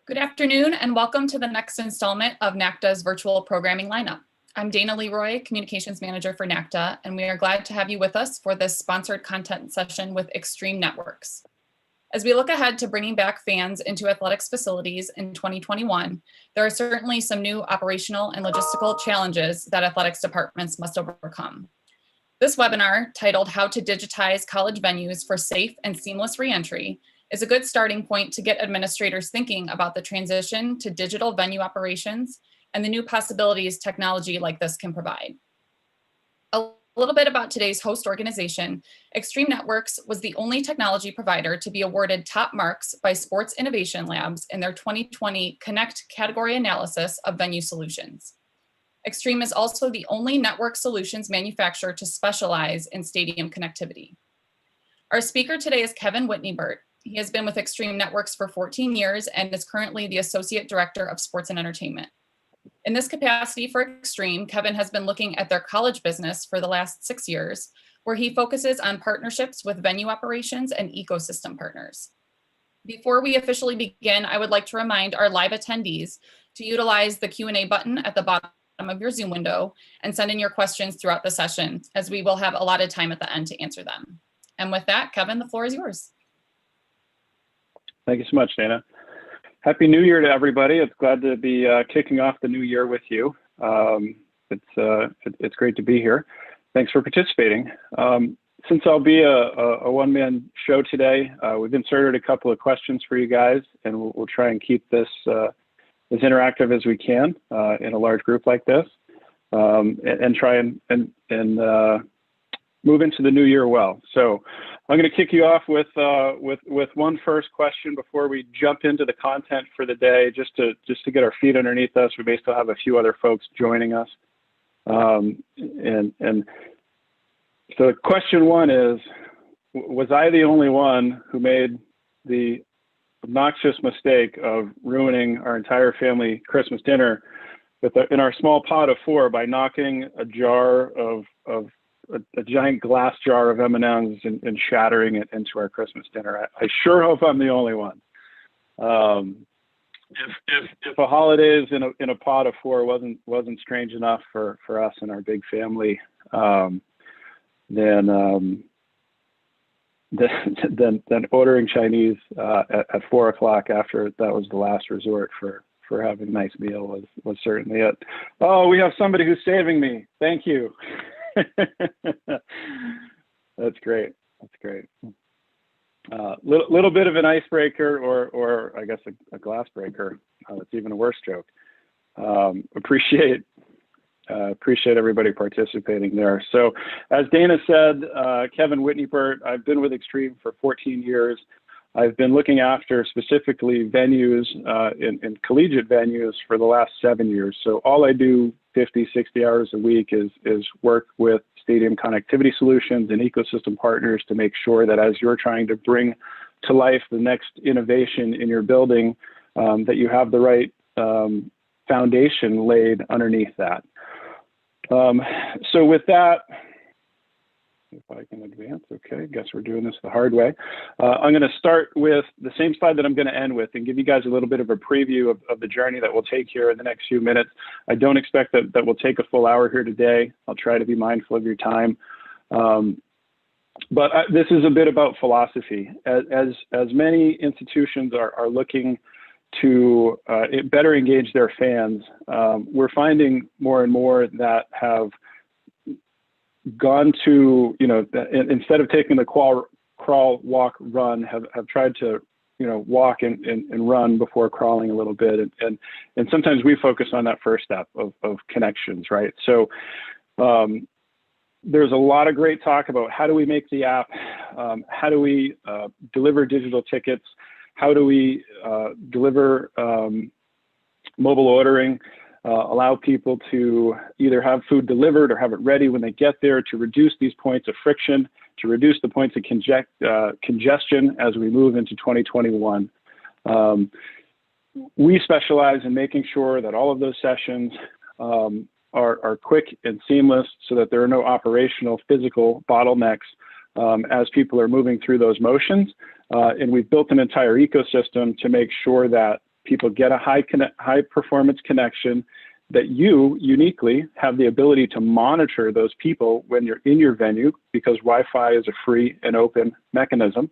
Good afternoon and welcome to the next installment of NACDA's virtual programming lineup. I'm Dana Leroy, Communications Manager for NACDA, and we are glad to have you with us for this sponsored content session with Extreme Networks. As we look ahead to bringing back fans into athletics facilities in 2021, there are certainly some new operational and logistical challenges that athletics departments must overcome. This webinar, titled How to Digitize College Venues for Safe and Seamless Reentry, is a good starting point to get administrators thinking about the transition to digital venue operations and the new possibilities technology like this can provide. A little bit about today's host organization. Extreme Networks was the only technology provider to be awarded top marks by Sports Innovation Labs in their 2020 Connect category analysis of venue solutions. Extreme is also the only network solutions manufacturer to specialize in stadium connectivity. Our speaker today is Kevin Wittnebert. He has been with Extreme Networks for 14 years and is currently the Associate Director of Sports and Entertainment. In this capacity for Extreme, Kevin has been looking at their college business for the last 6 years, where he focuses on partnerships with venue operations and ecosystem partners. Before we officially begin, I would like to remind our live attendees to utilize the Q&A button at the bottom of your Zoom window and send in your questions throughout the session, as we will have allotted time at the end to answer them. And with that, Kevin, the floor is yours. Thank you so much, Dana. Happy New Year to everybody. It's glad to be kicking off the new year with you. It's great to be here. Thanks for participating. Since I'll be a one-man show today, we've inserted a couple of questions for you guys, and we'll try and keep this as interactive as we can in a large group like this, and try and move into the new year well. So I'm going to kick you off with one first question before we jump into the content for the day, just to get our feet underneath us. We may still have a few other folks joining us. And so question one is, was I the only one who made the obnoxious mistake of ruining our entire family Christmas dinner in our small pot of 4 by knocking a jar of a giant glass jar of M&Ms and shattering it into our Christmas dinner? I sure hope I'm the only one. If a holidays in a pot of 4 wasn't strange enough for us and our big family, then ordering Chinese at 4 o'clock after that was the last resort for having a nice meal was certainly it. Oh, we have somebody who's saving me. Thank you. That's great. That's great. Little bit of an icebreaker, or I guess a glass breaker. That's even a worse joke. Appreciate everybody participating there. So, as Dana said, Kevin Wittnebert. I've been with Extreme for 14 years. I've been looking after specifically venues in collegiate venues for the last 7 years. So all I do 50, 60 hours a week is work with stadium connectivity solutions and ecosystem partners to make sure that as you're trying to bring to life the next innovation in your building, that you have the right foundation laid underneath that. So with that, if I can advance, okay, guess we're doing this the hard way. I'm going to start with the same slide that I'm going to end with and give you guys a little bit of a preview of the journey that we'll take here in the next few minutes. I don't expect that we'll take a full hour here today. I'll try to be mindful of your time. But this is a bit about philosophy. As many institutions are looking to better engage their fans, we're finding more and more that have gone to, instead of taking the crawl, walk, run, have tried to, walk and run before crawling a little bit. And sometimes we focus on that first step of connections, right? So there's a lot of great talk about how do we make the app, how do we deliver digital tickets, how do we deliver mobile ordering, allow people to either have food delivered or have it ready when they get there, to reduce these points of friction, to reduce the points of congestion as we move into 2021. We specialize in making sure that all of those sessions are quick and seamless so that there are no operational physical bottlenecks as people are moving through those motions. And we've built an entire ecosystem to make sure that People get a high performance connection that you uniquely have the ability to monitor those people when you're in your venue, because Wi-Fi is a free and open mechanism,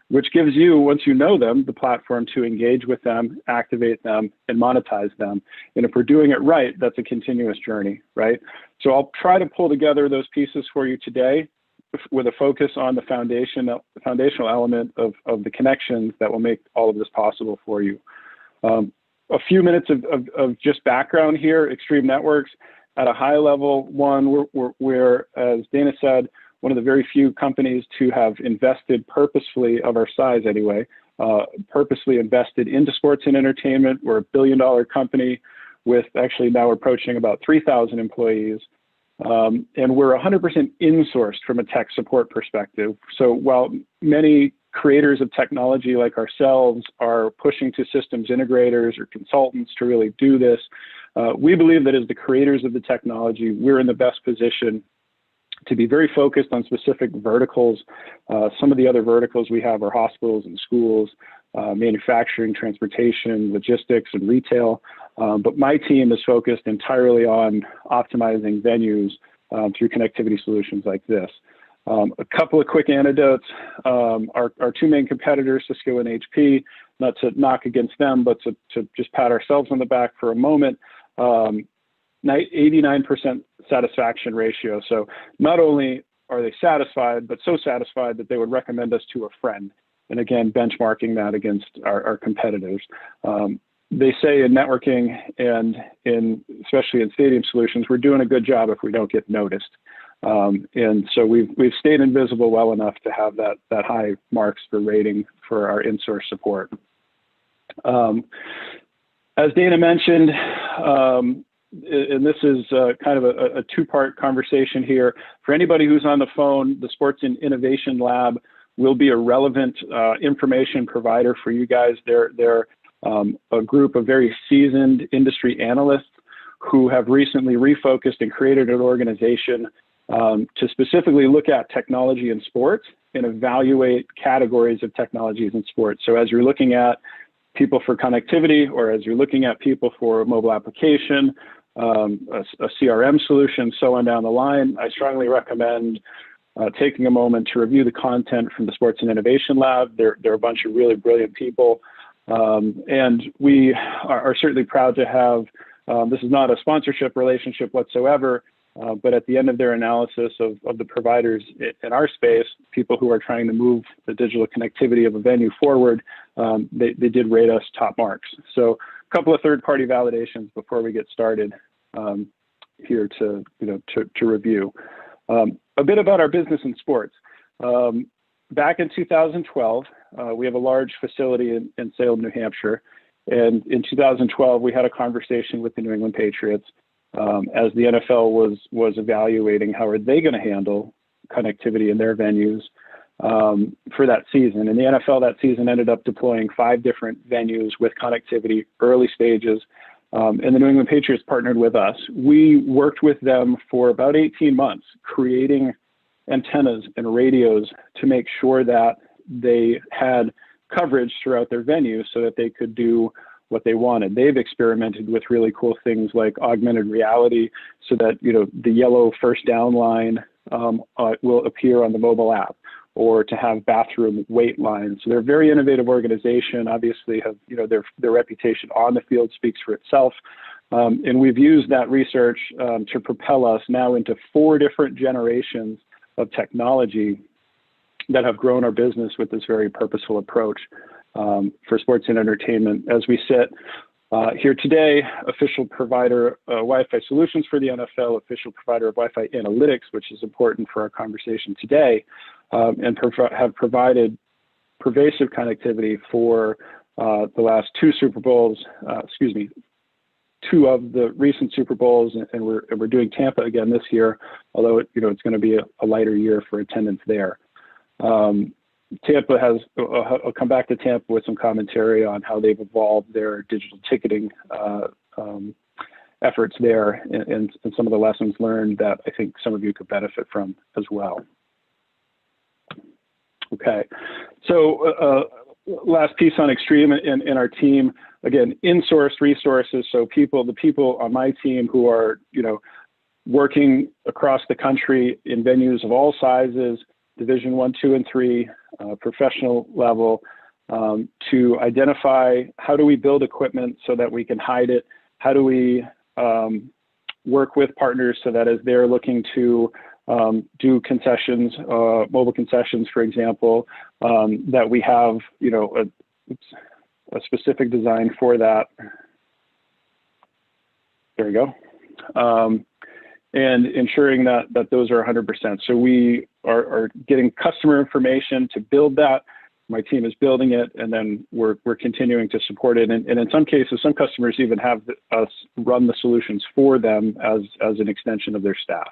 which gives you, once you know them, the platform to engage with them, activate them, and monetize them. And if we're doing it right, that's a continuous journey, right? So I'll try to pull together those pieces for you today with a focus on the foundational element of the connections that will make all of this possible for you. A few minutes of just background here. Extreme Networks, at a high level, we're, as Dana said, one of the very few companies to have invested purposefully, of our size anyway, purposely invested into sports and entertainment. We're a billion-dollar company with actually now approaching about 3,000 employees. And we're 100% insourced from a tech support perspective. So while many creators of technology like ourselves are pushing to systems integrators or consultants to really do this, we believe that as the creators of the technology, we're in the best position to be very focused on specific verticals. Some of the other verticals we have are hospitals and schools, manufacturing, transportation, logistics, and retail. But my team is focused entirely on optimizing venues through connectivity solutions like this. A couple of quick anecdotes. Our two main competitors, Cisco and HP, not to knock against them, but to just pat ourselves on the back for a moment, 89% satisfaction ratio. So not only are they satisfied, but so satisfied that they would recommend us to a friend. And again, benchmarking that against our competitors. They say in networking and especially in stadium solutions, we're doing a good job if we don't get noticed. And so we've stayed invisible well enough to have that high marks for rating for our in-source support. As Dana mentioned, and this is kind of a two-part conversation here. For anybody who's on the phone, the Sports and Innovation Lab will be a relevant information provider for you guys. They're a group of very seasoned industry analysts who have recently refocused and created an organization to specifically look at technology in sports and evaluate categories of technologies in sports. So as you're looking at people for connectivity, or as you're looking at people for a mobile application, a CRM solution, so on down the line, I strongly recommend taking a moment to review the content from the Sports and Innovation Lab. They're a bunch of really brilliant people. And we are certainly proud to have, this is not a sponsorship relationship whatsoever, but at the end of their analysis of the providers in our space, people who are trying to move the digital connectivity of a venue forward, they did rate us top marks. So a couple of third-party validations before we get started here to review. A bit about our business in sports. Back in 2012, we have a large facility in Salem, New Hampshire. And in 2012, we had a conversation with the New England Patriots as the NFL was evaluating how are they going to handle connectivity in their venues for that season. And the NFL that season ended up deploying 5 different venues with connectivity, early stages. And the New England Patriots partnered with us. We worked with them for about 18 months, creating antennas and radios to make sure that they had coverage throughout their venue so that they could do what they wanted. They've experimented with really cool things like augmented reality so that, the yellow first down line will appear on the mobile app, or to have bathroom wait lines. So they're a very innovative organization, obviously have, their reputation on the field speaks for itself. And we've used that research to propel us now into 4 different generations of technology that have grown our business with this very purposeful approach for sports and entertainment. As we sit here today, official provider Wi-Fi solutions for the NFL, official provider of Wi-Fi analytics, which is important for our conversation today, and have provided pervasive connectivity for the last 2 Super Bowls, 2 of the recent Super Bowls, and we're doing Tampa again this year, although it's going to be a lighter year for attendance there. Tampa has, I'll come back to Tampa with some commentary on how they've evolved their digital ticketing efforts there and some of the lessons learned that I think some of you could benefit from as well. Okay, so last piece on Extreme in our team, again, in-sourced resources. So the people on my team who are, working across the country in venues of all sizes, Division 1, 2, and 3, professional level, to identify how do we build equipment so that we can hide it? How do we work with partners so that as they're looking to do concessions, mobile concessions, for example, that we have, a specific design for that. There we go. And ensuring that those are 100%. So we are getting customer information to build that. My team is building it, and then we're continuing to support it. And in some cases, some customers even have us run the solutions for them as an extension of their staff.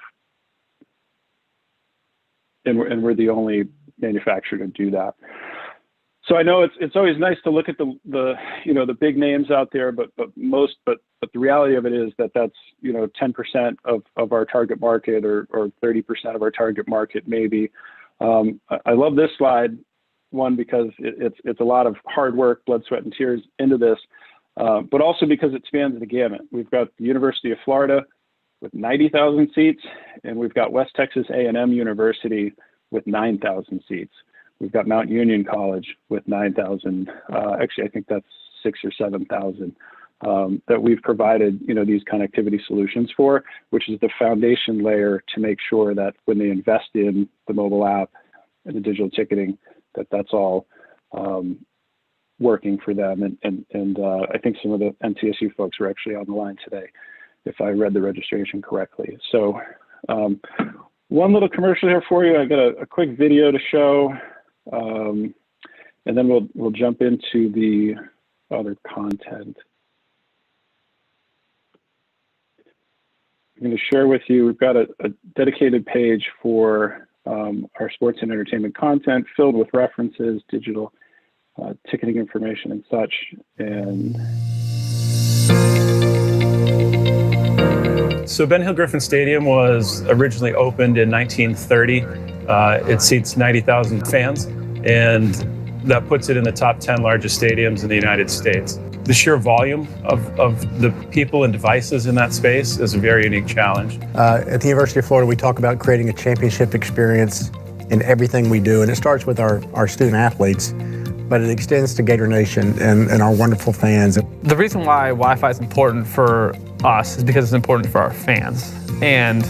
And we're the only manufacturer to do that. So I know it's always nice to look at the big names out there, but the reality of it is that that's 10% of our target market or 30% of our target market maybe. I love this slide, one, because it's a lot of hard work, blood, sweat, and tears into this, but also because it spans the gamut. We've got the University of Florida with 90,000 seats, and we've got West Texas A&M University with 9,000 seats. We've got Mount Union College with 9,000. Actually, I think that's 6,000 or 7,000 that we've provided, these connectivity solutions for, which is the foundation layer to make sure that when they invest in the mobile app and the digital ticketing, that's all working for them. And I think some of the NTSU folks are actually on the line today, if I read the registration correctly. So one little commercial here for you. I've got a quick video to show. And then we'll jump into the other content. I'm going to share with you, we've got a dedicated page for our sports and entertainment content filled with references, digital ticketing information and such. And so Ben Hill Griffin Stadium was originally opened in 1930. It seats 90,000 fans, and that puts it in the top 10 largest stadiums in the United States. The sheer volume of the people and devices in that space is a very unique challenge. At the University of Florida, we talk about creating a championship experience in everything we do, and it starts with our student athletes, but it extends to Gator Nation and our wonderful fans. The reason why Wi-Fi is important for us is because it's important for our fans. And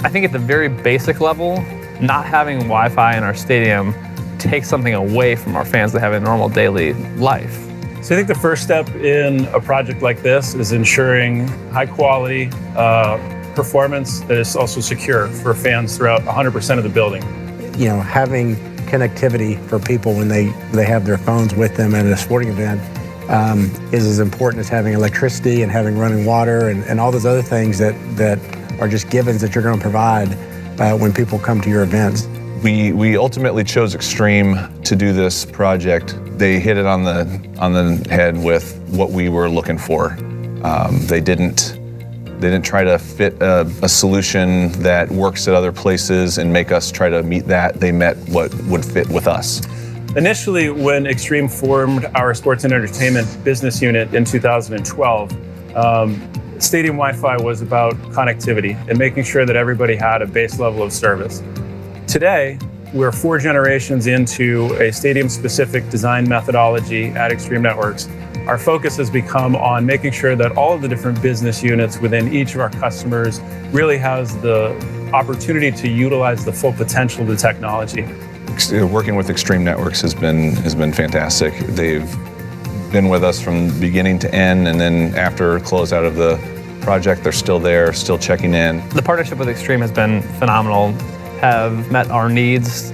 I think at the very basic level, not having Wi-Fi in our stadium takes something away from our fans that have a normal daily life. So I think the first step in a project like this is ensuring high quality performance that is also secure for fans throughout 100% of the building. Having connectivity for people when they have their phones with them at a sporting event is as important as having electricity and having running water and all those other things that are just givens that you're going to provide when people come to your events. We ultimately chose Extreme to do this project. They hit it on the head with what we were looking for. They didn't try to fit a solution that works at other places and make us try to meet that. They met what would fit with us. Initially, when Extreme formed our sports and entertainment business unit in 2012, stadium Wi-Fi was about connectivity and making sure that everybody had a base level of service. Today, we're 4 generations into a stadium-specific design methodology at Extreme Networks. Our focus has become on making sure that all of the different business units within each of our customers really has the opportunity to utilize the full potential of the technology. Working with Extreme Networks has been fantastic. They've been with us from beginning to end, and then after closeout of the project, they're still there, still checking in. The partnership with Extreme has been phenomenal, have met our needs,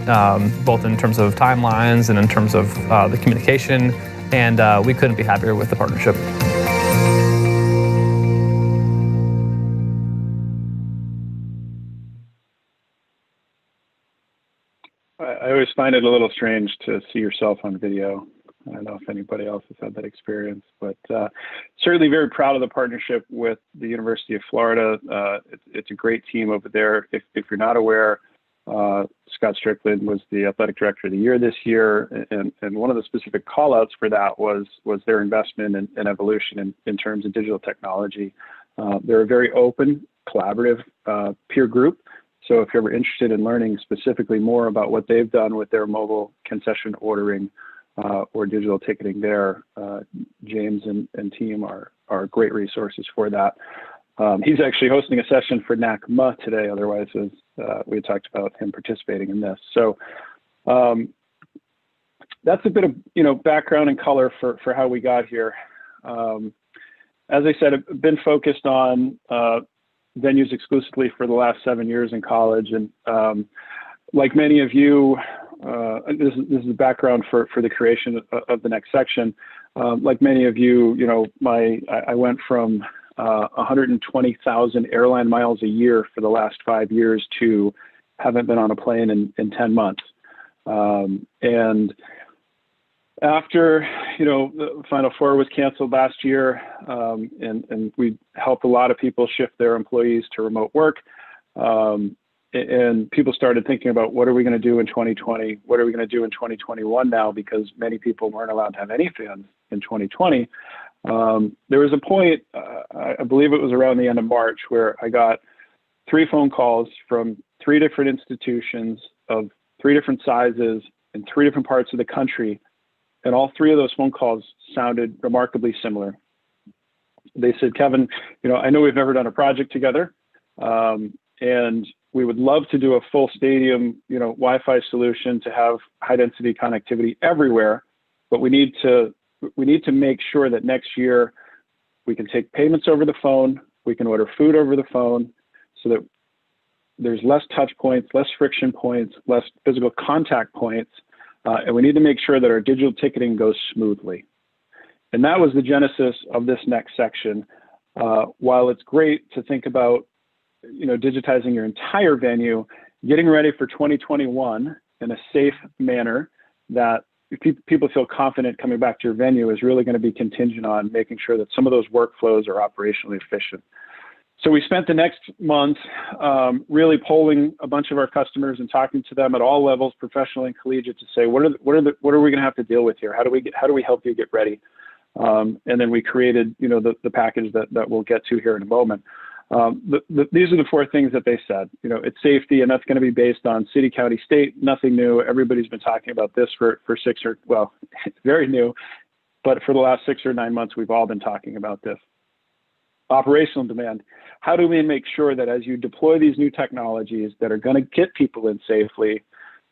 both in terms of timelines and in terms of the communication, and we couldn't be happier with the partnership. I always find it a little strange to see yourself on video. I don't know if anybody else has had that experience, but certainly very proud of the partnership with the University of Florida. It's a great team over there. If you're not aware, Scott Strickland was the athletic director of the year this year, and one of the specific call-outs for that was their investment and evolution in terms of digital technology. They're a very open, collaborative peer group. So if you're ever interested in learning specifically more about what they've done with their mobile concession ordering or digital ticketing there, James and team are great resources for that. He's actually hosting a session for NACDA today. Otherwise, we had talked about him participating in this. So that's a bit of background and color for how we got here. As I said, I've been focused on venues exclusively for the last 7 years in college, and like many of you, this is the background for the creation of the next section. Like many of you, I went from 120,000 airline miles a year for the last 5 years to haven't been on a plane in 10 months. And after, the Final Four was canceled last year, and we helped a lot of people shift their employees to remote work. And people started thinking about what are we going to do in 2020? What are we going to do in 2021 now? Because many people weren't allowed to have any fans in 2020. There was a point, I believe it was around the end of March, where I got 3 phone calls from 3 different institutions of 3 different sizes in 3 different parts of the country. And all 3 of those phone calls sounded remarkably similar. They said, Kevin, I know we've never done a project together, and we would love to do a full stadium, Wi-Fi solution to have high density connectivity everywhere, but we need to make sure that next year we can take payments over the phone, we can order food over the phone, so that there's less touch points, less friction points, less physical contact points, and we need to make sure that our digital ticketing goes smoothly. And that was the genesis of this next section. While it's great to think about, digitizing your entire venue, getting ready for 2021 in a safe manner that people feel confident coming back to your venue is really going to be contingent on making sure that some of those workflows are operationally efficient. So we spent the next month really polling a bunch of our customers and talking to them at all levels, professional and collegiate, to say what are we going to have to deal with here? How do we help you get ready? And then we created the package that we'll get to here in a moment. These are the 4 things that they said. It's safety, and that's going to be based on city, county, state. Nothing new. Everybody's been talking about this for 6 or, well, it's very new, but for the last 6 or 9 months, we've all been talking about this. Operational demand. How do we make sure that as you deploy these new technologies that are going to get people in safely,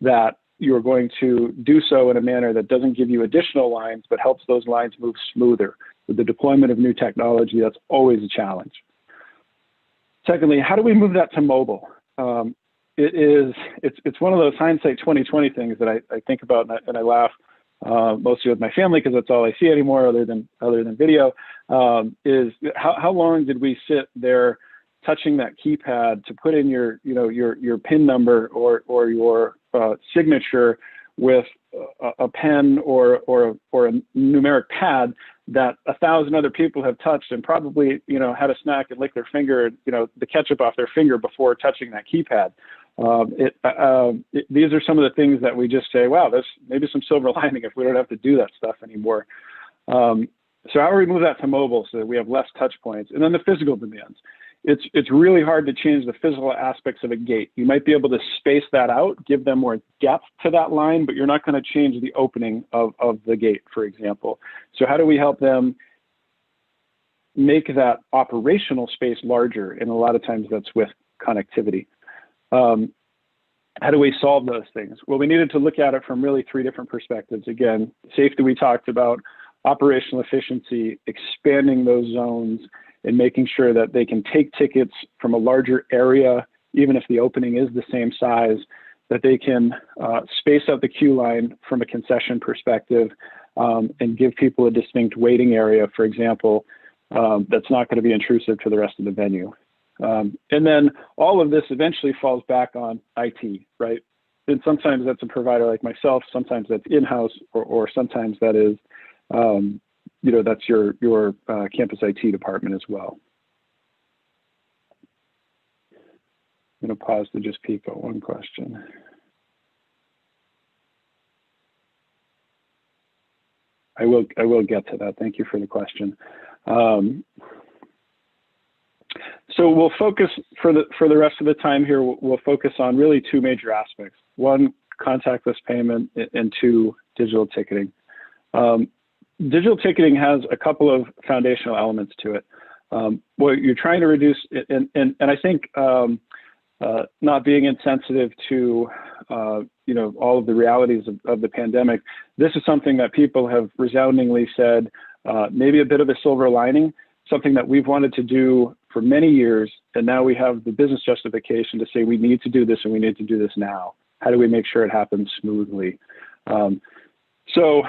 that you're going to do so in a manner that doesn't give you additional lines, but helps those lines move smoother? With the deployment of new technology, that's always a challenge. Secondly, how do we move that to mobile? It's one of those hindsight 2020 things that I think about and I laugh mostly with my family because that's all I see anymore other than video. Is how long did we sit there touching that keypad to put in your PIN number or your signature with a pen or a numeric pad that 1,000 other people have touched and probably had a snack and licked their finger, the ketchup off their finger before touching that keypad. These are some of the things that we just say, wow, there's maybe some silver lining if we don't have to do that stuff anymore. So how do we move that to mobile so that we have less touch points? And then the physical demands. It's really hard to change the physical aspects of a gate. You might be able to space that out, give them more depth to that line, but you're not going to change the opening of the gate, for example. So how do we help them make that operational space larger? And a lot of times that's with connectivity. How do we solve those things? Well, we needed to look at it from really 3 different perspectives. Again, safety we talked about, operational efficiency, expanding those zones, and making sure that they can take tickets from a larger area, even if the opening is the same size, that they can space out the queue line from a concession perspective and give people a distinct waiting area, for example, that's not going to be intrusive to the rest of the venue. And then all of this eventually falls back on IT, right? And sometimes that's a provider like myself, sometimes that's in-house, or sometimes that is that's your campus IT department as well. going to pause to just peek at one question. I will get to that. Thank you for the question. So we'll focus for the rest of the time here. We'll focus on really two major aspects: one, contactless payment, and two, digital ticketing. Digital ticketing has a couple of foundational elements to it. What you're trying to reduce, and I think not being insensitive to all of the realities of the pandemic, this is something that people have resoundingly said, maybe a bit of a silver lining, something that we've wanted to do for many years, and now we have the business justification to say we need to do this and we need to do this now. How do we make sure it happens smoothly? So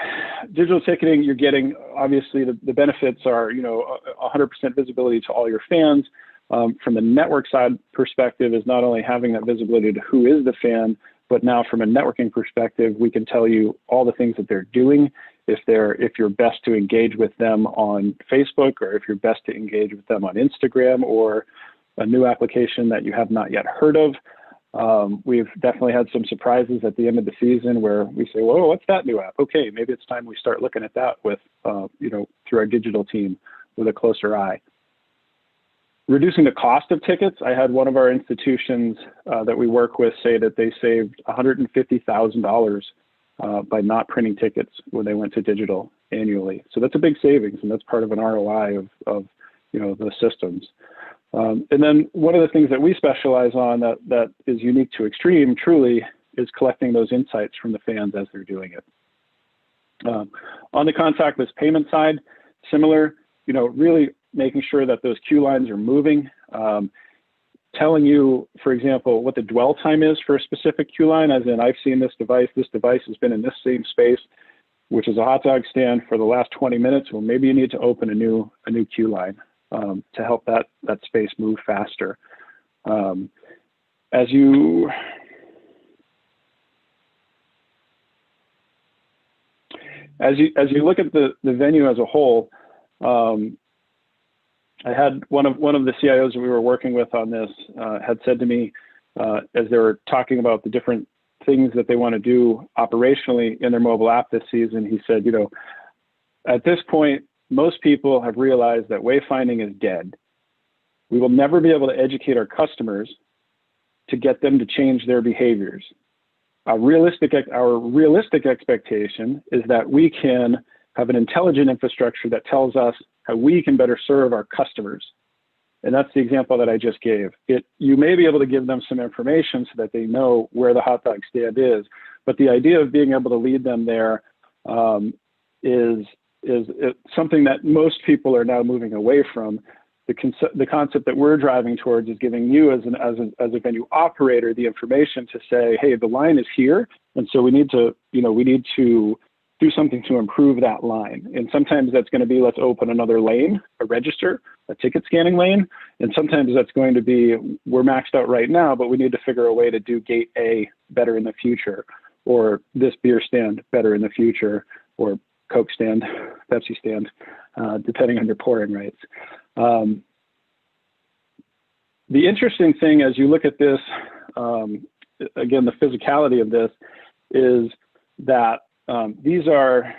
digital ticketing, you're getting, obviously the benefits are 100% visibility to all your fans. From the network side perspective, is not only having that visibility to who is the fan, but now from a networking perspective, we can tell you all the things that they're doing. If you're best to engage with them on Facebook, or if you're best to engage with them on Instagram, or a new application that you have not yet heard of. We've definitely had some surprises at the end of the season where we say, whoa, what's that new app? Okay, maybe it's time we start looking at that with, through our digital team with a closer eye. Reducing the cost of tickets. I had one of our institutions that we work with say that they saved $150,000 by not printing tickets when they went to digital annually. So that's a big savings, and that's part of an ROI of the systems. And then one of the things that we specialize on that is unique to Extreme, truly, is collecting those insights from the fans as they're doing it. On the contactless payment side, similar, really making sure that those queue lines are moving, telling you, for example, what the dwell time is for a specific queue line, as in I've seen this device has been in this same space, which is a hot dog stand, for the last 20 minutes. Well, maybe you need to open a new queue line to help that space move faster. As you look at the venue as a whole, I had one of the CIOs that we were working with on this had said to me, as they were talking about the different things that they want to do operationally in their mobile app this season, he said, at this point, most people have realized that wayfinding is dead. We will never be able to educate our customers to get them to change their behaviors. Our realistic expectation is that we can have an intelligent infrastructure that tells us how we can better serve our customers. And that's the example that I just gave. You may be able to give them some information so that they know where the hot dog stand is, but the idea of being able to lead them there is something that most people are now moving away from. The concept that we're driving towards is giving you as a venue operator the information to say, hey, the line is here, and so we need to do something to improve that line. And sometimes that's going to be, let's open another lane, a register, a ticket scanning lane. And sometimes that's going to be, we're maxed out right now, but we need to figure a way to do gate A better in the future, or this beer stand better in the future, or Coke stand, Pepsi stand, depending on your pouring rates. The interesting thing as you look at this, again, the physicality of this is that these are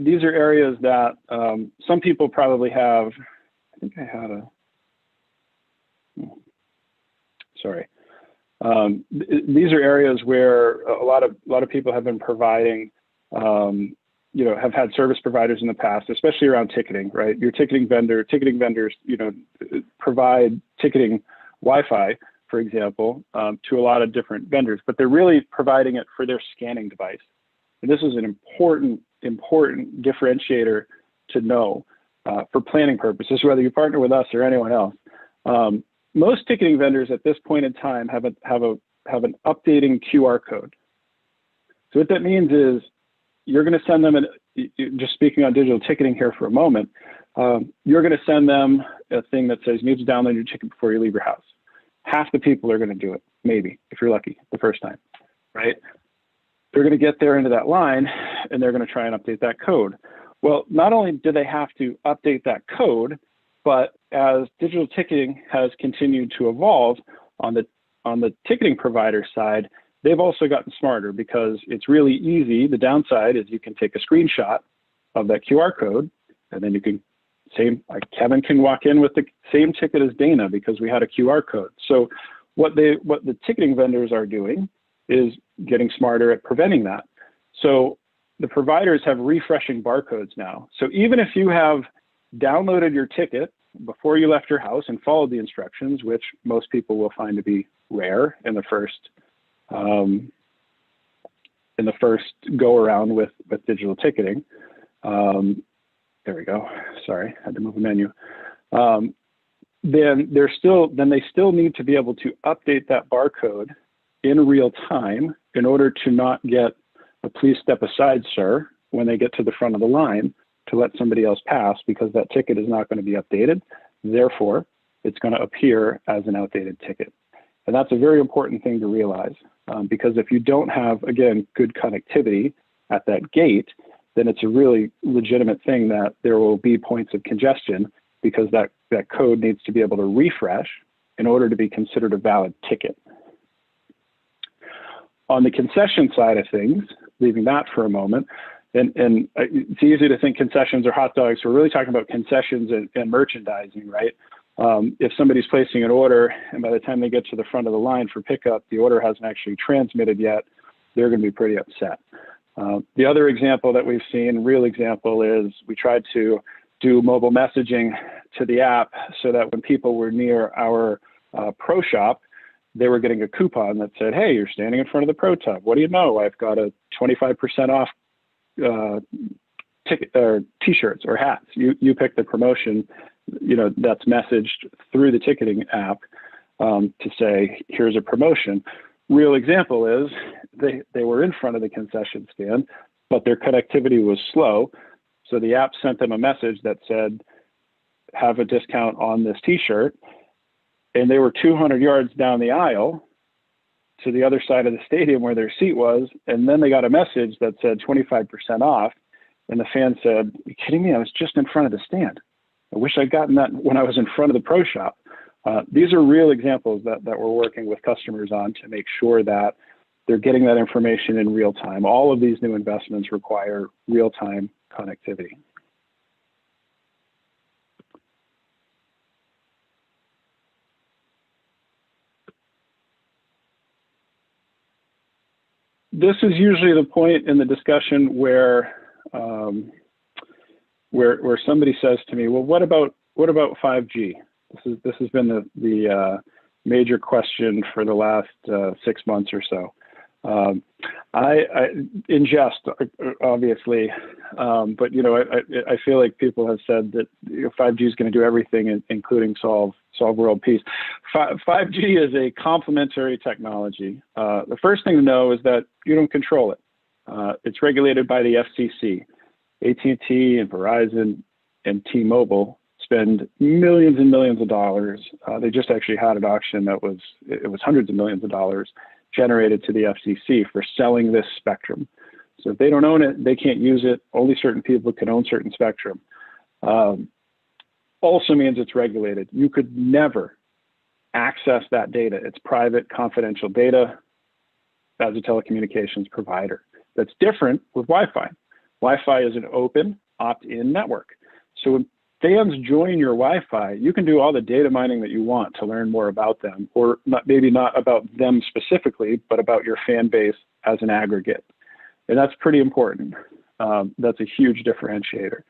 areas that some people probably have. I think I had sorry. These are areas where a lot of people have been providing, have had service providers in the past, especially around ticketing, right? Your ticketing vendors, provide ticketing Wi-Fi, for example, to a lot of different vendors, but they're really providing it for their scanning device. And this is an important differentiator to know for planning purposes, whether you partner with us or anyone else. Most ticketing vendors at this point in time have an updating QR code. So what that means is you're going to send them, just speaking on digital ticketing here for a moment, you're going to send them a thing that says you need to download your ticket before you leave your house. Half the people are going to do it, maybe, if you're lucky, the first time, right? They're going to get there into that line, and they're going to try and update that code. Well, not only do they have to update that code, But as digital ticketing has continued to evolve on the ticketing provider side, they've also gotten smarter because it's really easy. The downside is you can take a screenshot of that QR code, and then you can, like Kevin can walk in with the same ticket as Dana because we had a QR code. So what the ticketing vendors are doing is getting smarter at preventing that. So the providers have refreshing barcodes now. So even if you have downloaded your ticket before you left your house and followed the instructions, which most people will find to be rare in the first go around with digital ticketing. There we go. Sorry, had to move a menu. Then they still need to be able to update that barcode in real time in order to not get a "please step aside, sir," when they get to the front of the line to let somebody else pass, because that ticket is not going to be updated. Therefore, it's going to appear as an outdated ticket. And that's a very important thing to realize, because if you don't have, again, good connectivity at that gate, then it's a really legitimate thing that there will be points of congestion, because that code needs to be able to refresh in order to be considered a valid ticket. On the concession side of things, leaving that for a moment, and it's easy to think concessions are hot dogs. We're really talking about concessions and merchandising, right? If somebody's placing an order and by the time they get to the front of the line for pickup, the order hasn't actually transmitted yet, they're going to be pretty upset. The other example that we've seen, real example, is we tried to do mobile messaging to the app so that when people were near our pro shop, they were getting a coupon that said, "Hey, you're standing in front of the Pro Tub. What do you know? I've got a 25% off ticket or T-shirts or hats. You pick the promotion." That's messaged through the ticketing app to say, "Here's a promotion." Real example is they were in front of the concession stand, but their connectivity was slow. So the app sent them a message that said, "Have a discount on this T-shirt." And they were 200 yards down the aisle to the other side of the stadium where their seat was. And then they got a message that said 25% off. And the fan said, "Are you kidding me? I was just in front of the stand. I wish I'd gotten that when I was in front of the pro shop." These are real examples that we're working with customers on to make sure that they're getting that information in real time. All of these new investments require real-time connectivity. This is usually the point in the discussion where somebody says to me, "Well, what about 5G?" This has been the major question for the last 6 months or so. I in jest, obviously, but I feel like people have said that 5G is going to do everything, including solve world peace. 5G is a complementary technology. The first thing to know is that you don't control it. It's regulated by the FCC. AT&T and Verizon and T-Mobile spend millions and millions of dollars. They just actually had an auction that was hundreds of millions of dollars generated to the FCC for selling this spectrum. So if they don't own it, they can't use it. Only certain people can own certain spectrum. Also means it's regulated. You could never access that data. It's private, confidential data as a telecommunications provider. That's different with Wi-Fi. Wi-Fi is an open, opt-in network. So when fans join your Wi-Fi, you can do all the data mining that you want to learn more about them, or maybe not about them specifically, but about your fan base as an aggregate. And that's pretty important. That's a huge differentiator.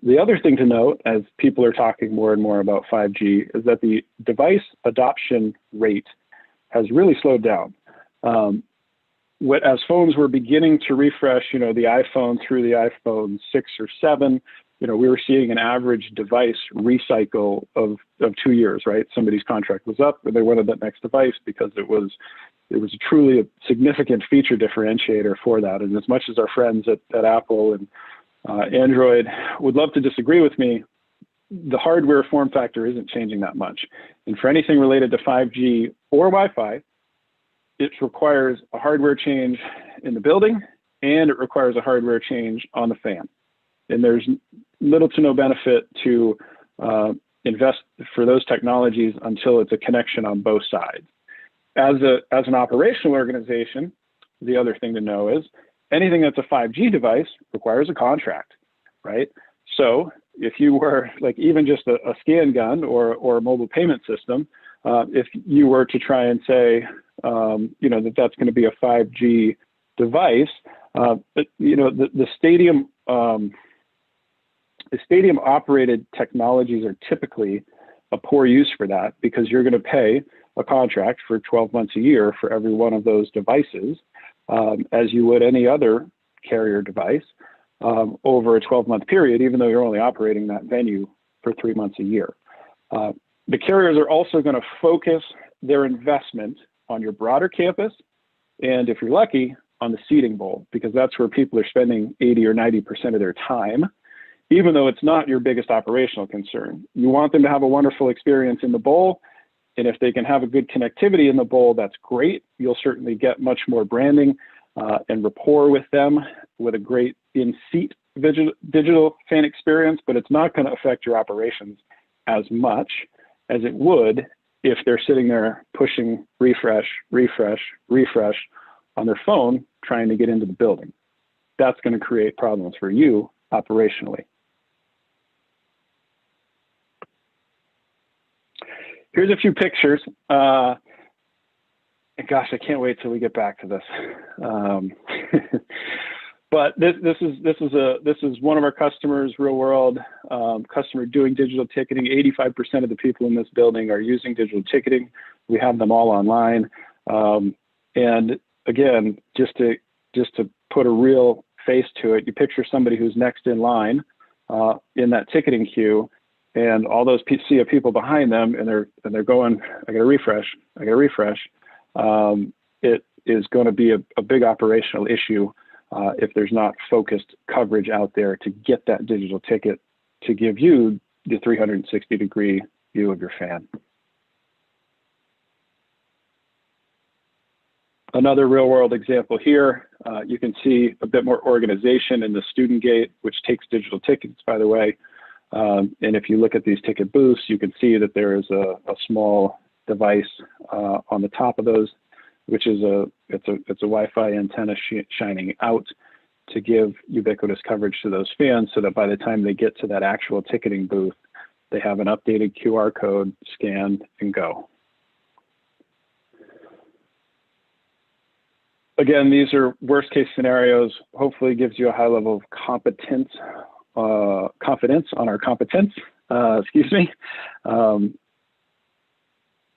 The other thing to note, as people are talking more and more about 5G, is that the device adoption rate has really slowed down. As phones were beginning to refresh, the iPhone through the iPhone 6 or 7, we were seeing an average device recycle of 2 years, right? Somebody's contract was up, and they wanted that next device because it was truly a significant feature differentiator for that. And as much as our friends at Apple and Android would love to disagree with me, the hardware form factor isn't changing that much. And for anything related to 5G or Wi-Fi, it requires a hardware change in the building, and it requires a hardware change on the fan. And there's little to no benefit to invest for those technologies until it's a connection on both sides. As an operational organization, the other thing to know is anything that's a 5G device requires a contract, right? So if you were like even just a scan gun or a mobile payment system, if you were to try and say, that's going to be a 5G device, the stadium operated technologies are typically a poor use for that, because you're going to pay a contract for 12 months a year for every one of those devices, as you would any other carrier device, over a 12-month period, even though you're only operating that venue for 3 months a year. The carriers are also going to focus their investment on your broader campus, and if you're lucky, on the seating bowl, because that's where people are spending 80 or 90% of their time, even though it's not your biggest operational concern. You want them to have a wonderful experience in the bowl, and if they can have a good connectivity in the bowl, that's great. You'll certainly get much more branding and rapport with them with a great in-seat digital fan experience, but it's not going to affect your operations as much as it would if they're sitting there pushing refresh on their phone trying to get into the building. That's going to create problems for you operationally. Here's a few pictures. Gosh, I can't wait till we get back to this. But this is one of our customers, real world customer doing digital ticketing. 85% of the people in this building are using digital ticketing. We have them all online. And again, just to put a real face to it, you picture somebody who's next in line in that ticketing queue, and all those sea of people behind them, and they're going, I got to refresh. It is going to be a big operational issue if there's not focused coverage out there to get that digital ticket to give you the 360-degree view of your fan. Another real-world example here, you can see a bit more organization in the student gate, which takes digital tickets, by the way. And if you look at these ticket booths, you can see that there is a small device on the top of those, which is it's a Wi-Fi antenna shining out to give ubiquitous coverage to those fans, so that by the time they get to that actual ticketing booth, they have an updated QR code, scan, and go. Again, these are worst case scenarios. Hopefully it gives you a high level of confidence on our competence,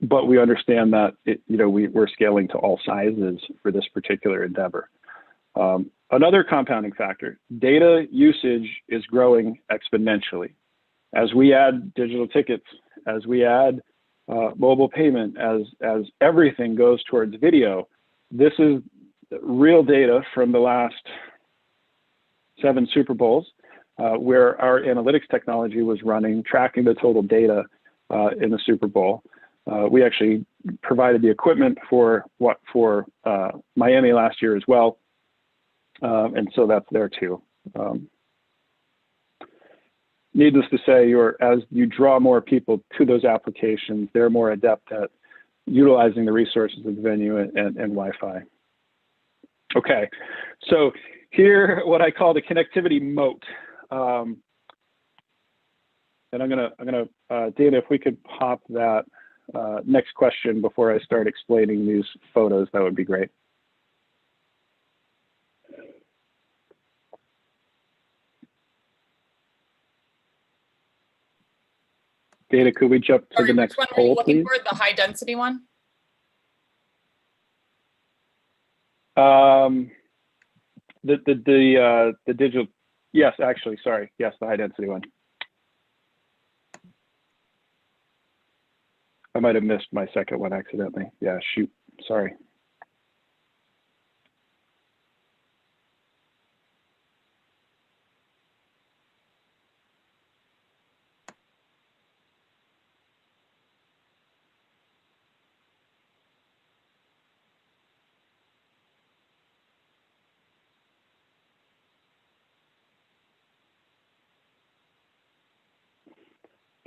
but we understand that we're scaling to all sizes for this particular endeavor. Another compounding factor, data usage is growing exponentially. As we add digital tickets, as we add mobile payment, as everything goes towards video, this is real data from the last 7 Super Bowls, where our analytics technology was running, tracking the total data in the Super Bowl. We actually provided the equipment for Miami last year as well, and so that's there too. Needless to say, as you draw more people to those applications, they're more adept at utilizing the resources of the venue and Wi-Fi. Okay, so here, what I call the connectivity moat. And I'm gonna Dana, if we could pop that next question before I start explaining these photos, that would be great. Dana, could we jump to the next poll, please? Which one are you looking for? The high density one? The digital, yes, actually, sorry. Yes, the high density one. I might have missed my second one accidentally. Yeah, shoot, sorry.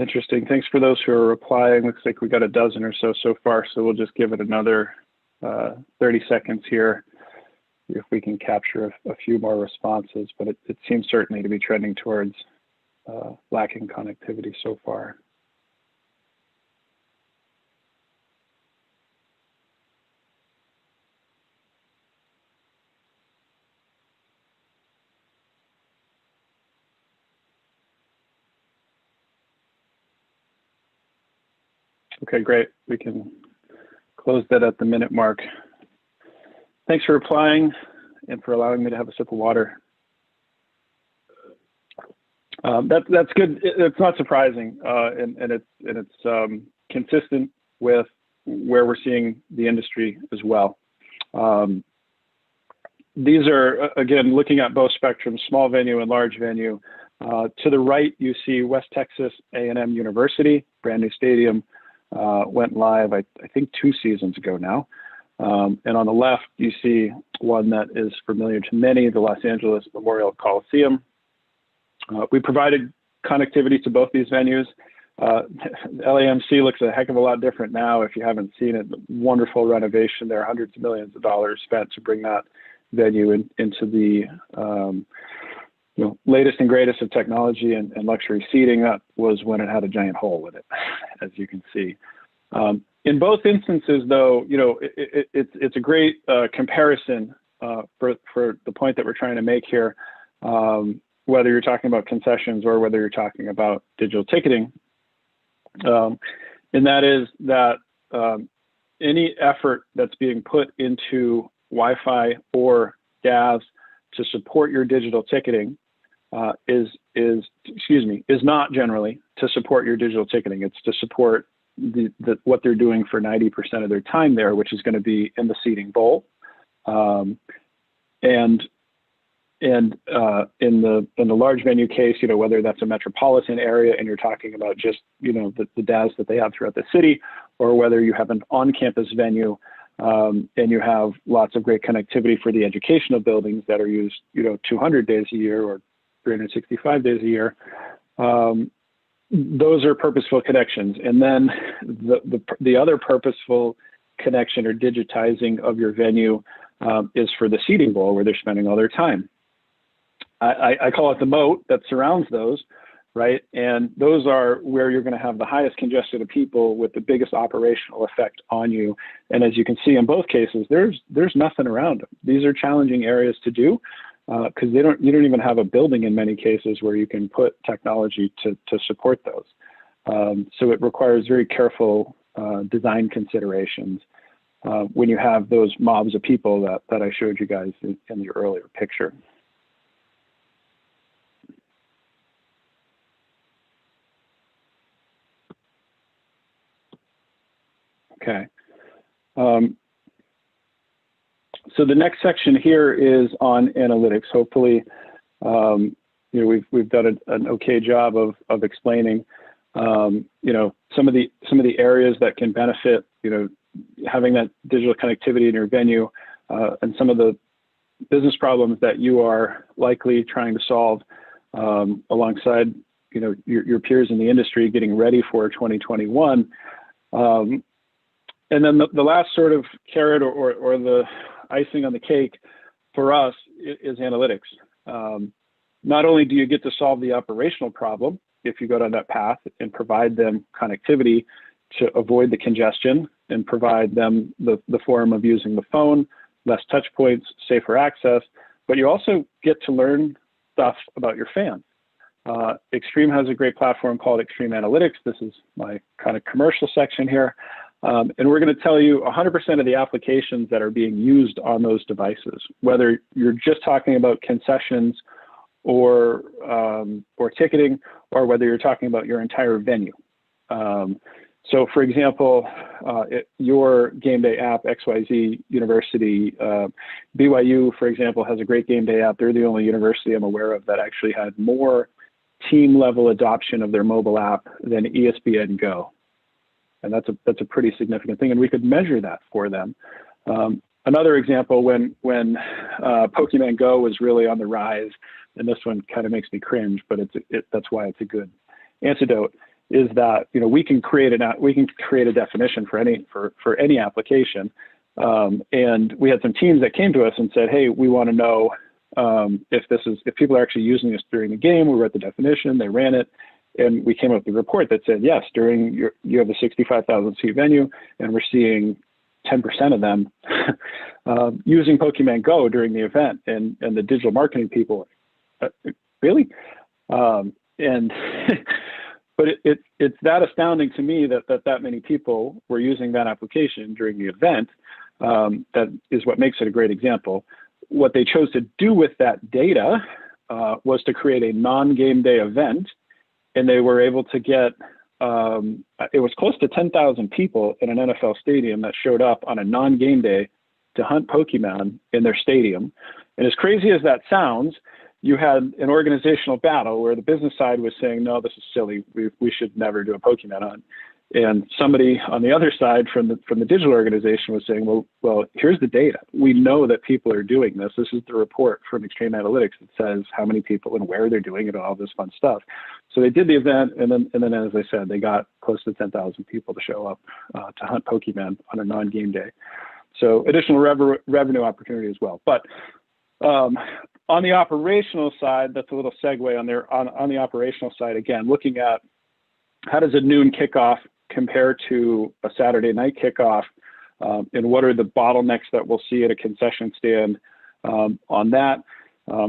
Interesting. Thanks for those who are replying. Looks like we got a dozen or so far, so we'll just give it another 30 seconds here, if we can capture a few more responses, but it seems certainly to be trending towards lacking connectivity so far. Okay, great. We can close that at the minute mark. Thanks for replying and for allowing me to have a sip of water. That's good. It's not surprising, and it's consistent with where we're seeing the industry as well. These are, again, looking at both spectrums, small venue and large venue. To the right, you see West Texas A&M University, brand new stadium, went live, I think 2 seasons ago now. And on the left, you see one that is familiar to many, the Los Angeles Memorial Coliseum. We provided connectivity to both these venues. LAMC looks a heck of a lot different now if you haven't seen it. Wonderful renovation there, hundreds of millions of dollars spent to bring that venue into the latest and greatest of technology and luxury seating. That was when it had a giant hole in it, as you can see. In both instances, though, it's a great comparison for the point that we're trying to make here, whether you're talking about concessions or whether you're talking about digital ticketing. And that is that any effort that's being put into Wi-Fi or DAS to support your digital ticketing is not generally to support your digital ticketing. It's to support what they're doing for 90% of their time there, which is going to be in the seating bowl. And in the large venue case, whether that's a metropolitan area and you're talking about just, the DAS that they have throughout the city, or whether you have an on-campus venue and you have lots of great connectivity for the educational buildings that are used, 200 days a year or 365 days a year. Those are purposeful connections. And then the other purposeful connection or digitizing of your venue is for the seating bowl, where they're spending all their time. I call it the moat that surrounds those, right? And those are where you're going to have the highest congestion of people with the biggest operational effect on you. And as you can see in both cases, there's nothing around them. These are challenging areas to do because you don't even have a building in many cases where you can put technology to support those. So it requires very careful design considerations when you have those mobs of people that I showed you guys in the earlier picture. Okay. So the next section here is on analytics. Hopefully, we've done an okay job of explaining, some of the areas that can benefit, having that digital connectivity in your venue, and some of the business problems that you are likely trying to solve alongside, your peers in the industry getting ready for 2021. And then the last sort of carrot or the icing on the cake for us is analytics. Not only do you get to solve the operational problem if you go down that path and provide them connectivity to avoid the congestion and provide them the forum of using the phone, less touch points, safer access, but you also get to learn stuff about your fans. Extreme has a great platform called Extreme Analytics. This is my kind of commercial section here. And we're going to tell you 100% of the applications that are being used on those devices, whether you're just talking about concessions or ticketing, or whether you're talking about your entire venue. So for example, your game day app, XYZ University, BYU, for example, has a great game day app. They're the only university I'm aware of that actually had more team level adoption of their mobile app than ESPN Go. And that's a pretty significant thing, and we could measure that for them. Another example, when Pokemon Go was really on the rise, and this one kind of makes me cringe, but that's why it's a good antidote, is that we can create a definition for any application, and we had some teams that came to us and said, hey, we want to know if people are actually using this during the game. We wrote the definition, they ran it, and we came up with a report that said, yes, you have a 65,000 seat venue, and we're seeing 10% of them using Pokemon Go during the event, and the digital marketing people, really? But it's that astounding to me that many people were using that application during the event. That is what makes it a great example. What they chose to do with that data was to create a non-game day event, and they were able to get, it was close to 10,000 people in an NFL stadium that showed up on a non-game day to hunt Pokemon in their stadium. And as crazy as that sounds, you had an organizational battle where the business side was saying, no, this is silly. We should never do a Pokemon hunt. And somebody on the other side from the digital organization was saying, well, here's the data. We know that people are doing this. This is the report from Extreme Analytics that says how many people and where they're doing it and all this fun stuff. So they did the event, and then as I said, they got close to 10,000 people to show up to hunt Pokemon on a non-game day. So additional revenue opportunity as well. But on the operational side, that's a little segue on there. On the operational side, again, looking at how does a noon kickoff compare to a Saturday night kickoff, and what are the bottlenecks that we'll see at a concession stand on that?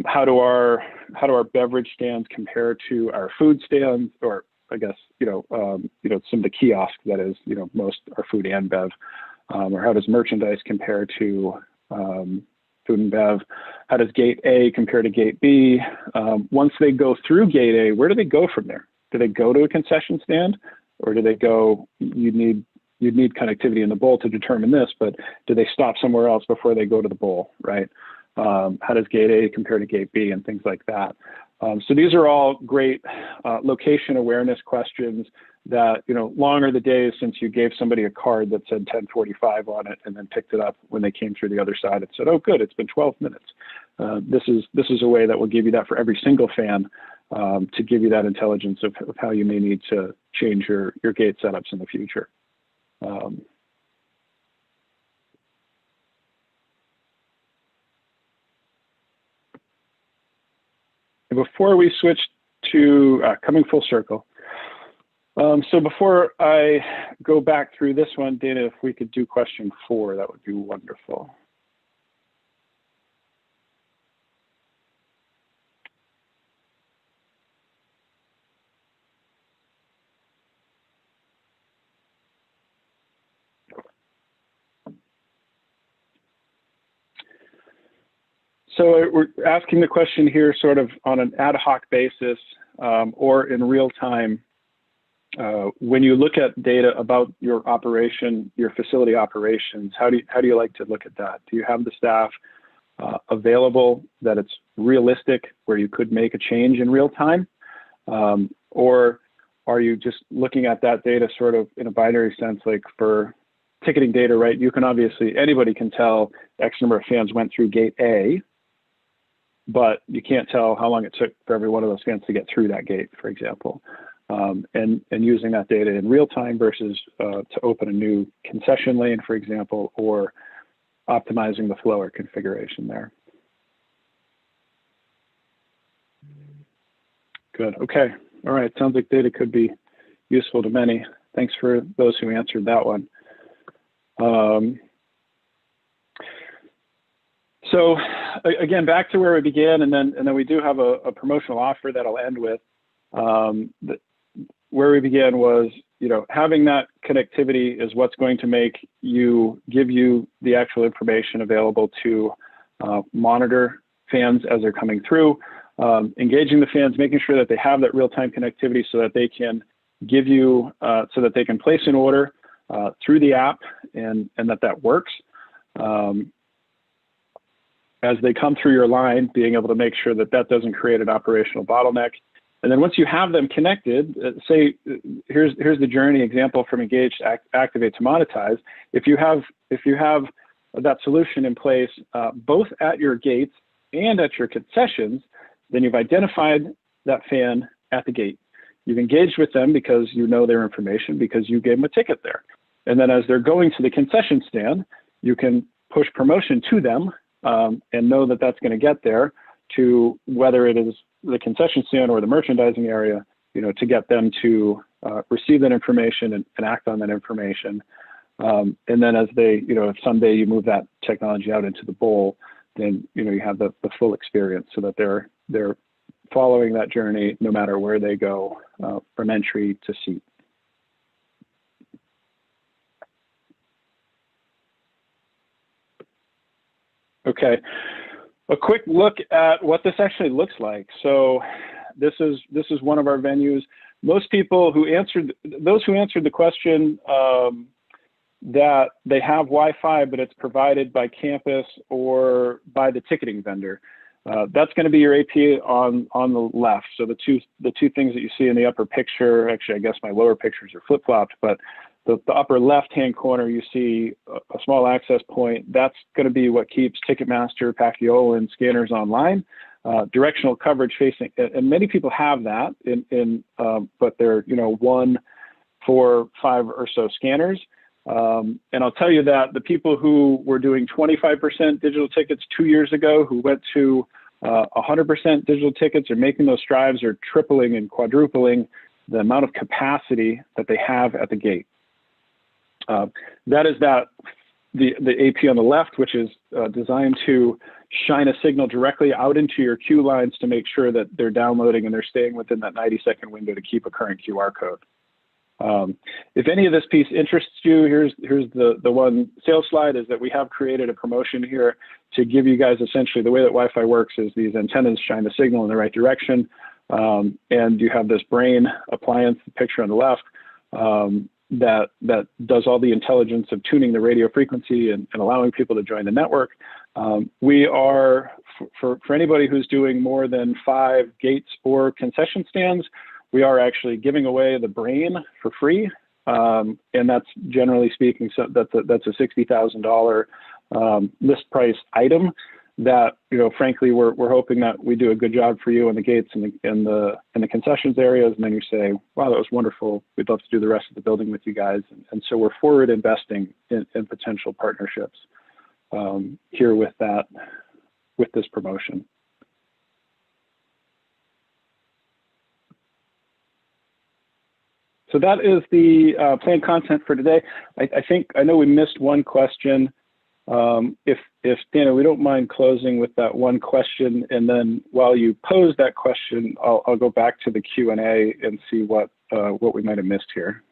How do our beverage stands compare to our food stands, or I guess some of the kiosks, that is most are food and bev, or how does merchandise compare to food and bev? How does gate A compare to gate B? Once they go through gate A, where do they go from there? Do they go to a concession stand, or do they go, you'd need connectivity in the bowl to determine this, but do they stop somewhere else before they go to the bowl, right? How does gate A compare to gate B, and things like that? So these are all great location awareness questions that, long are the days since you gave somebody a card that said 10:45 on it and then picked it up when they came through the other side and said, oh, good, it's been 12 minutes. This is a way that will give you that for every single fan, to give you that intelligence of how you may need to change your gate setups in the future. Before we switch to coming full circle, so before I go back through this one, Dana, if we could do question 4, that would be wonderful. So we're asking the question here sort of on an ad hoc basis, or in real time. When you look at data about your operation, your facility operations, how do you like to look at that? Do you have the staff available that it's realistic where you could make a change in real time? Or are you just looking at that data sort of in a binary sense, like for ticketing data, right? You can obviously, anybody can tell X number of fans went through gate A, but you can't tell how long it took for every one of those fans to get through that gate, for example. And using that data in real time versus to open a new concession lane, for example, or optimizing the flow or configuration there. Good, okay. All right, sounds like data could be useful to many. Thanks for those who answered that one. So again, back to where we began, and then we do have a promotional offer that I'll end with. Where we began was, having that connectivity is what's going to give you the actual information available to monitor fans as they're coming through, engaging the fans, making sure that they have that real-time connectivity so that they can give you, so that they can place an order through the app, and that works. As they come through your line, being able to make sure that doesn't create an operational bottleneck. And then once you have them connected, say, here's the journey example from Engage to Activate to Monetize. If you have that solution in place, both at your gates and at your concessions, then you've identified that fan at the gate. You've engaged with them because you know their information, because you gave them a ticket there. And then as they're going to the concession stand, you can push promotion to them and know that that's going to get there, to whether it is the concession stand or the merchandising area, to get them to receive that information and act on that information. And then as they, if someday you move that technology out into the bowl, then you have the full experience, so that they're following that journey no matter where they go, from entry to seat. Okay, a quick look at what this actually looks like. So this is one of our venues. Most people those who answered the question that they have Wi-Fi, but it's provided by campus or by the ticketing vendor. That's going to be your AP on the left. So the two things that you see in the upper picture, actually, I guess my lower pictures are flip-flopped, but the upper left-hand corner, you see a small access point. That's going to be what keeps Ticketmaster, Pacquiao, and scanners online. Directional coverage facing, and many people have that but they're 1 for 5 or so scanners. And I'll tell you that the people who were doing 25% digital tickets 2 years ago, who went to 100% digital tickets, are making those strides, are tripling and quadrupling the amount of capacity that they have at the gate. That is the AP on the left, which is designed to shine a signal directly out into your queue lines to make sure that they're downloading and they're staying within that 90-second window to keep a current QR code. If any of this piece interests you, here's the one sales slide, is that we have created a promotion here to give you guys essentially the way that Wi-Fi works is these antennas shine the signal in the right direction. And you have this brain appliance, the picture on the left, that does all the intelligence of tuning the radio frequency and allowing people to join the network. We are, for anybody who's doing more than 5 gates or concession stands, we are actually giving away the brain for free. And that's, generally speaking, so that's a $60,000 list price item that, frankly, we're hoping that we do a good job for you in the gates and in the concessions areas. And then you say, wow, that was wonderful. We'd love to do the rest of the building with you guys. And so we're forward investing in potential partnerships here with this promotion. So that is the planned content for today. I know we missed one question. If Dana, we don't mind closing with that one question, and then while you pose that question, I'll go back to the Q&A and see what we might have missed here.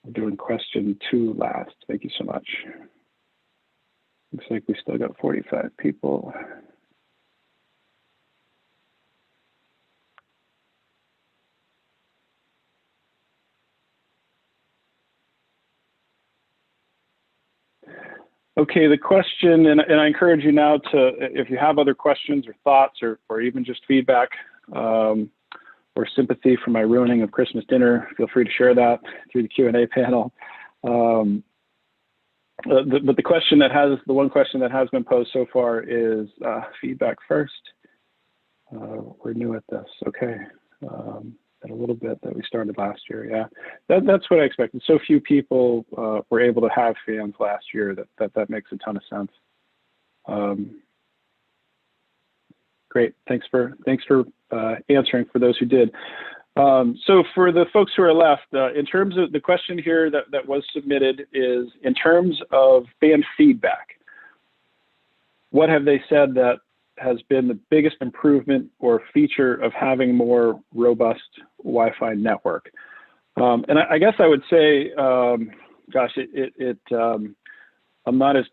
We're doing question 2 last. Thank you so much. Looks like we still got 45 people. Okay, the question, and I encourage you now to, if you have other questions or thoughts or even just feedback or sympathy for my ruining of Christmas dinner, feel free to share that through the Q&A panel. But the one question that has been posed so far is feedback first. We're new at this, okay. A little bit that we started last year, yeah. That's what I expected. So few people were able to have fans last year that makes a ton of sense. Great, thanks for answering for those who did. So for the folks who are left, in terms of the question here that was submitted is, in terms of fan feedback, what have they said that has been the biggest improvement or feature of having more robust Wi-Fi network? And I guess I would say, gosh, I'm not as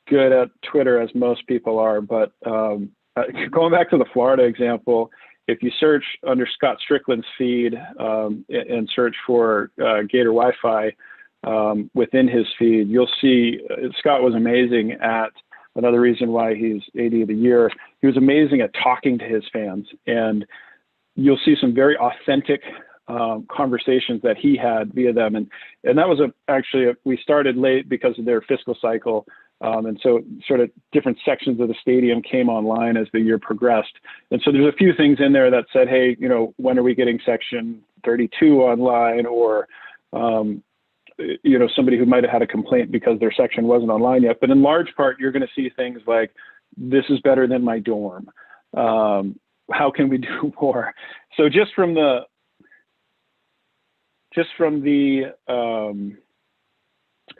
good at Twitter as most people are, but going back to the Florida example, if you search under Scott Strickland's feed and search for Gator Wi-Fi within his feed, you'll see Scott was amazing at, another reason why he's AD of the year, he was amazing at talking to his fans. And you'll see some very authentic conversations that he had via them. And that was actually we started late because of their fiscal cycle. And so sort of different sections of the stadium came online as the year progressed. And so there's a few things in there that said, hey, when are we getting section 32 online, or, somebody who might have had a complaint because their section wasn't online yet. But in large part, you're going to see things like, this is better than my dorm. How can we do more? So just from the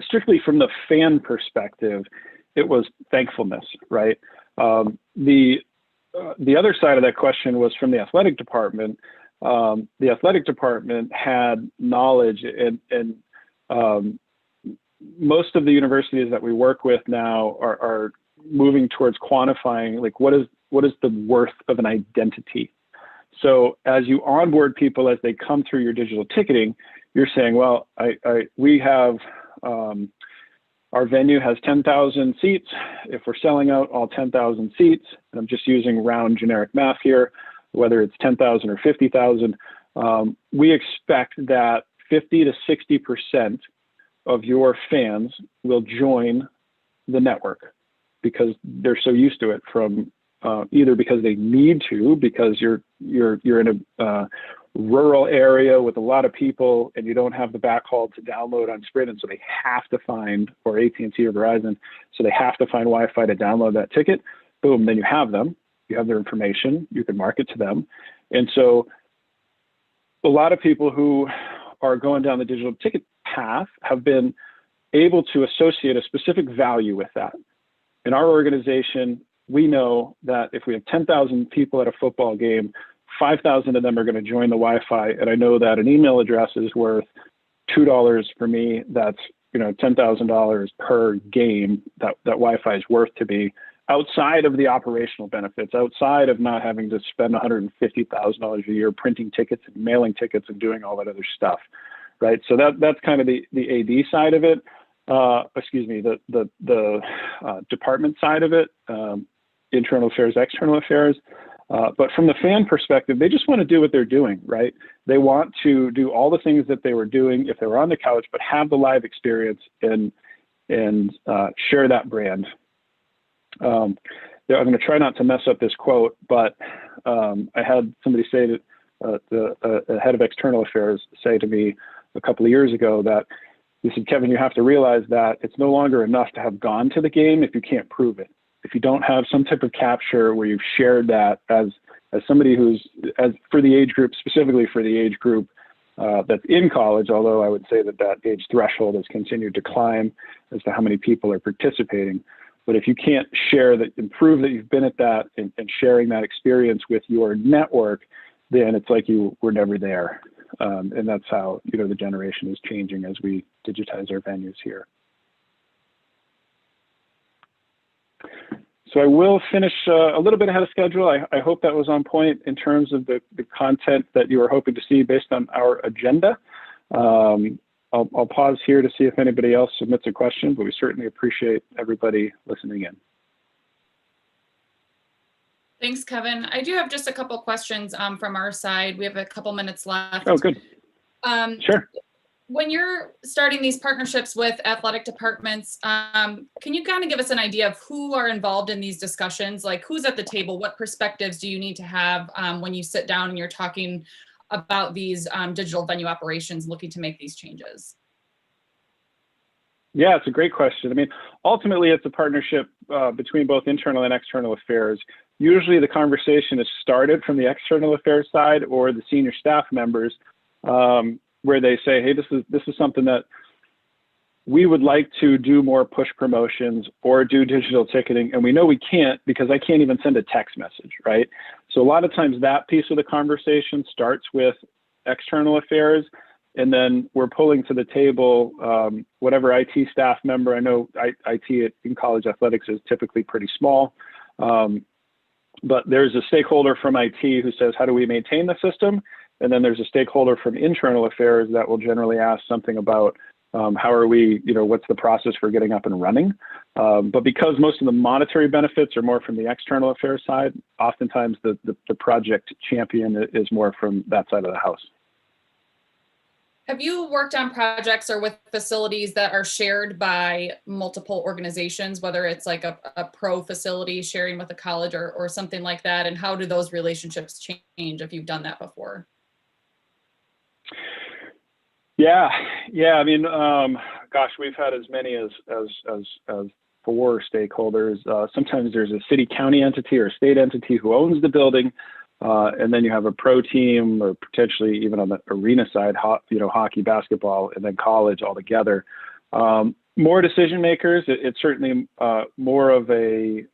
strictly from the fan perspective, it was thankfulness, right? The other side of that question was from the athletic department. The athletic department had knowledge, and most of the universities that we work with now are moving towards quantifying, like, what is the worth of an identity. So as you onboard people, as they come through your digital ticketing, you're saying, well, we have, our venue has 10,000 seats. If we're selling out all 10,000 seats, and I'm just using round generic math here, whether it's 10,000 or 50,000, we expect that 50 to 60% of your fans will join the network because they're so used to it, from either because they need to, because you're in a rural area with a lot of people and you don't have the backhaul to download on Sprint, and so they have to find, or AT&T or Verizon, so they have to find Wi-Fi to download that ticket. Boom, then you have them, you have their information, you can market to them. And so a lot of people who are going down the digital ticket path have been able to associate a specific value with that. In our organization, we know that if we have 10,000 people at a football game, 5,000 of them are going to join the Wi-Fi. And I know that an email address is worth $2 for me. That's, $10,000 per game that Wi-Fi is worth to me, outside of the operational benefits, outside of not having to spend $150,000 a year printing tickets and mailing tickets and doing all that other stuff, right? So that's kind of the AD side of it. The department side of it, internal affairs, external affairs. But from the fan perspective, they just want to do what they're doing, right? They want to do all the things that they were doing if they were on the couch, but have the live experience and share that brand. I'm going to try not to mess up this quote, but I had somebody say that the head of external affairs say to me a couple of years ago that he said, Kevin, you have to realize that it's no longer enough to have gone to the game if you can't prove it. If you don't have some type of capture where you've shared that as somebody for the age group, specifically for the age group that's in college, although I would say that age threshold has continued to climb as to how many people are participating. But if you can't share that and prove that you've been at that and sharing that experience with your network, then it's like you were never there. And that's how, the generation is changing as we digitize our venues here. So I will finish a little bit ahead of schedule. I hope that was on point in terms of the content that you were hoping to see based on our agenda. I'll pause here to see if anybody else submits a question, but we certainly appreciate everybody listening in. Thanks, Kevin. I do have just a couple questions from our side. We have a couple minutes left. Oh, good. Sure. When you're starting these partnerships with athletic departments, can you kind of give us an idea of who are involved in these discussions? Like, who's at the table? What perspectives do you need to have when you sit down and you're talking about these digital venue operations, looking to make these changes? Yeah, it's a great question. I mean, ultimately, it's a partnership between both internal and external affairs. Usually the conversation is started from the external affairs side or the senior staff members, where they say, hey, this is something that we would like to do more push promotions or do digital ticketing. And we know we can't because I can't even send a text message, right? So a lot of times that piece of the conversation starts with external affairs, and then we're pulling to the table whatever IT staff member. I know IT in college athletics is typically pretty small, but there's a stakeholder from IT who says, how do we maintain the system? And then there's a stakeholder from internal affairs that will generally ask something about how are we, what's the process for getting up and running? But because most of the monetary benefits are more from the external affairs side, oftentimes the project champion is more from that side of the house. Have you worked on projects or with facilities that are shared by multiple organizations, whether it's like a pro facility sharing with a college or something like that? And how do those relationships change if you've done that before? Yeah. I mean, gosh, we've had as many as 4 stakeholders. Sometimes there's a city county entity or a state entity who owns the building. And then you have a pro team, or potentially even on the arena side, hockey, basketball, and then college all together. More decision makers. It's certainly more of a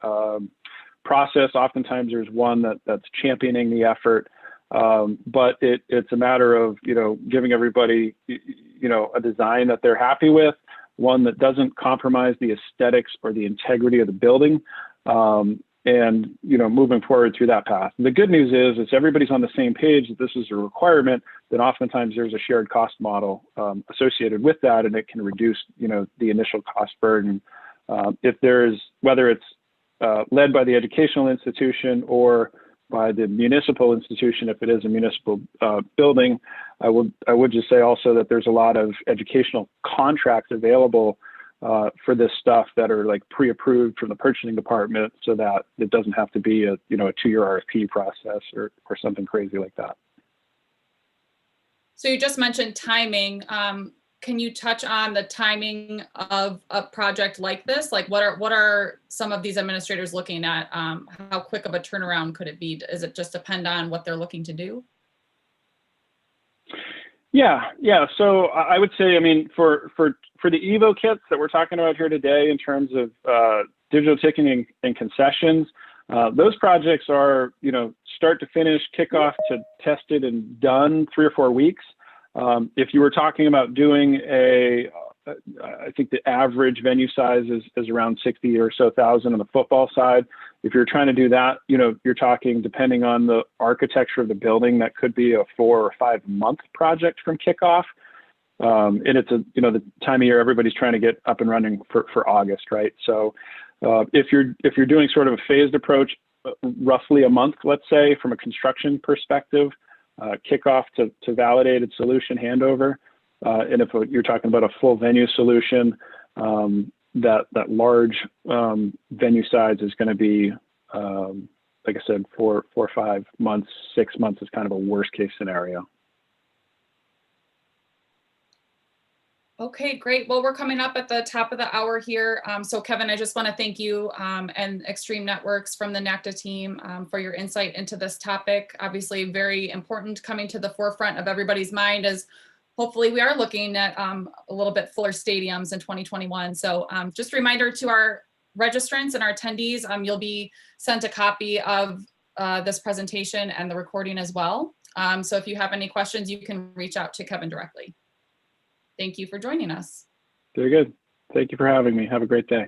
process. Oftentimes there's one that's championing the effort, but it's a matter of giving everybody a design that they're happy with, one that doesn't compromise the aesthetics or the integrity of the building. And moving forward through that path. And the good news is everybody's on the same page that this is a requirement. Then oftentimes there's a shared cost model associated with that, and it can reduce the initial cost burden. If there's, whether it's led by the educational institution or by the municipal institution, if it is a municipal building, I would just say also that there's a lot of educational contracts available for this stuff that are like pre-approved from the purchasing department, so that it doesn't have to be a 2-year RFP process or something crazy like that. So you just mentioned timing. Can you touch on the timing of a project like this? Like what are some of these administrators looking at? How quick of a turnaround could it be? Does it just depend on what they're looking to do? Yeah. So I would say, I mean, for the Evo kits that we're talking about here today, in terms of digital ticketing and concessions, those projects are, start to finish, kickoff to tested and done 3 or 4 weeks. If you were talking about doing I think the average venue size is around 60 or so thousand on the football side. If you're trying to do that, you're talking, depending on the architecture of the building, that could be a 4 or 5 month project from kickoff. And it's the time of year everybody's trying to get up and running for August, right? So if you're doing sort of a phased approach, roughly a month, let's say, from a construction perspective, kickoff to validated solution handover. And if you're talking about a full venue solution, that large venue size is going to be, like I said, 4 or 5 months, 6 months is kind of a worst case scenario. Okay, great. Well, we're coming up at the top of the hour here. So Kevin, I just want to thank you and Extreme Networks from the NACDA team for your insight into this topic. Obviously very important, coming to the forefront of everybody's mind, as hopefully we are looking at a little bit fuller stadiums in 2021. So just a reminder to our registrants and our attendees, you'll be sent a copy of this presentation and the recording as well. So if you have any questions, you can reach out to Kevin directly. Thank you for joining us. Very good. Thank you for having me. Have a great day.